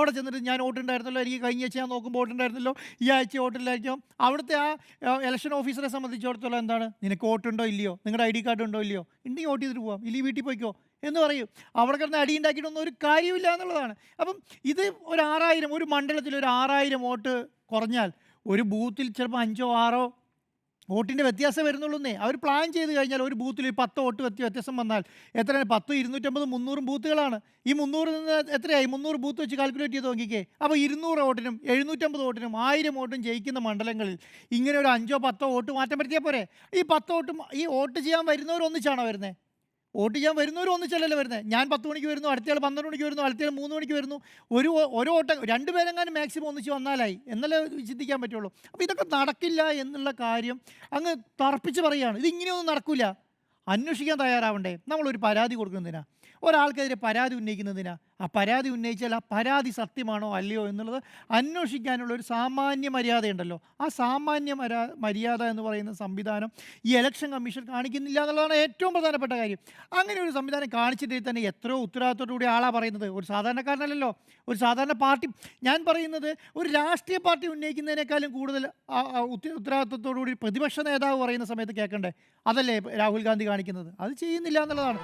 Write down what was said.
അവിടെ ചെന്നിട്ട് ഞാൻ വോട്ടുണ്ടായിരുന്നല്ലോ, എനിക്ക് കഴിഞ്ഞ ആഴ്ച ഞാൻ നോക്കുമ്പോൾ വോട്ടുണ്ടായിരുന്നല്ലോ, ഈ ആഴ്ച വോട്ടില്ലായിരിക്കും. അവിടുത്തെ ആ ഇലക്ഷൻ ഓഫീസറെ സംബന്ധിച്ചിടത്തോളം എന്താണ്, നിനക്ക് വോട്ടുണ്ടോ ഇല്ലയോ, നിങ്ങളുടെ ഐ ഡി കാർഡ് ഉണ്ടോ ഇല്ലയോ, ഉണ്ടെങ്കിൽ വോട്ട് ചെയ്തിട്ട് പോവാം, ഇല്ലെങ്കിൽ വീട്ടിൽ പോയിക്കോ എന്ന് പറയും. അവിടെ കിടന്ന് അടി ഉണ്ടാക്കിയിട്ടൊന്നും ഒരു കാര്യമില്ല എന്നുള്ളതാണ്. അപ്പം ഇത് ഒരു 6000, ഒരു മണ്ഡലത്തിൽ ഒരു 6000 വോട്ട് കുറഞ്ഞാൽ ഒരു ബൂത്തിൽ ചിലപ്പോൾ 5ഓ 6ഓ വോട്ടിൻ്റെ വ്യത്യാസം വരുന്നുള്ളൂന്നേ. അവർ പ്ലാൻ ചെയ്ത് കഴിഞ്ഞാൽ ഒരു ബൂത്തിൽ 10 വോട്ട് വ്യത്യാസം വന്നാൽ എത്രയാണ്, 10, 250, 300 ബൂത്തുകളാണ്. ഈ 300 നിന്ന് എത്രയായി, 300 ബൂത്ത് വെച്ച് കാൽക്കുലേറ്റ് ചെയ്ത് നോക്കിക്കേ. അപ്പോൾ 200 വോട്ടിനും 750 വോട്ടിനും 1000 വോട്ടും ജയിക്കുന്ന മണ്ഡലങ്ങളിൽ ഇങ്ങനെ ഒരു 5ഓ 10ഓ വോട്ട് മാറ്റം വരുത്തിയാൽ പോരെ. ഈ 10 വോട്ടും ഈ വോട്ട് ചെയ്യാൻ വരുന്നവർ ഒന്നിച്ചാണോ വരുന്നത്? വോട്ട് ചെയ്യാൻ വരുന്നവരും ഒന്നിച്ചല്ലല്ലോ വരുന്നത്. ഞാൻ 10 മണിക്ക് വരുന്നു, അടുത്തയാൾ 12 മണിക്ക് വരുന്നു, അടുത്തയാൾ 3 മണിക്ക് വരുന്നു. ഒരു വോട്ട് 2 പേരെങ്ങാനും മാക്സിമം ഒന്നിച്ച് വന്നാലായി എന്നല്ലേ ചിന്തിക്കാൻ പറ്റുള്ളൂ. അപ്പോൾ ഇതൊക്കെ നടക്കില്ല എന്നുള്ള കാര്യം അങ്ങ് തറപ്പിച്ച് പറയുകയാണ്. ഇതിങ്ങനെയൊന്നും നടക്കില്ല. അന്വേഷിക്കാൻ തയ്യാറാവണ്ടേ? നമ്മളൊരു പരാതി കൊടുക്കുന്നതിനാ, ഒരാൾക്കെതിരെ പരാതി ഉന്നയിക്കുന്നതിനാ. ആ പരാതി ഉന്നയിച്ചാൽ ആ പരാതി സത്യമാണോ അല്ലയോ എന്നുള്ളത് അന്വേഷിക്കാനുള്ള ഒരു സാമാന്യ മര്യാദയുണ്ടല്ലോ. ആ സാമാന്യ മര്യാദ എന്ന് പറയുന്ന സംവിധാനം ഈ ഇലക്ഷൻ കമ്മീഷൻ കാണിക്കുന്നില്ല എന്നുള്ളതാണ് ഏറ്റവും പ്രധാനപ്പെട്ട കാര്യം. അങ്ങനെ ഒരു സംവിധാനം കാണിച്ചിട്ട് തന്നെ എത്രയോ ഉത്തരവാദിത്തത്തോടുകൂടി ആളാണ് പറയുന്നത്. ഒരു സാധാരണക്കാരനല്ലല്ലോ, ഒരു സാധാരണ പാർട്ടി. ഞാൻ പറയുന്നത് ഒരു രാഷ്ട്രീയ പാർട്ടി ഉന്നയിക്കുന്നതിനേക്കാളും കൂടുതൽ ഉത്തരവാദിത്തത്തോടുകൂടി പ്രതിപക്ഷ നേതാവ് പറയുന്ന സമയത്ത് കേൾക്കണ്ടേ? അതല്ലേ രാഹുൽ ഗാന്ധി കാണിക്കുന്നത്? അത് ചെയ്യുന്നില്ല എന്നുള്ളതാണ്.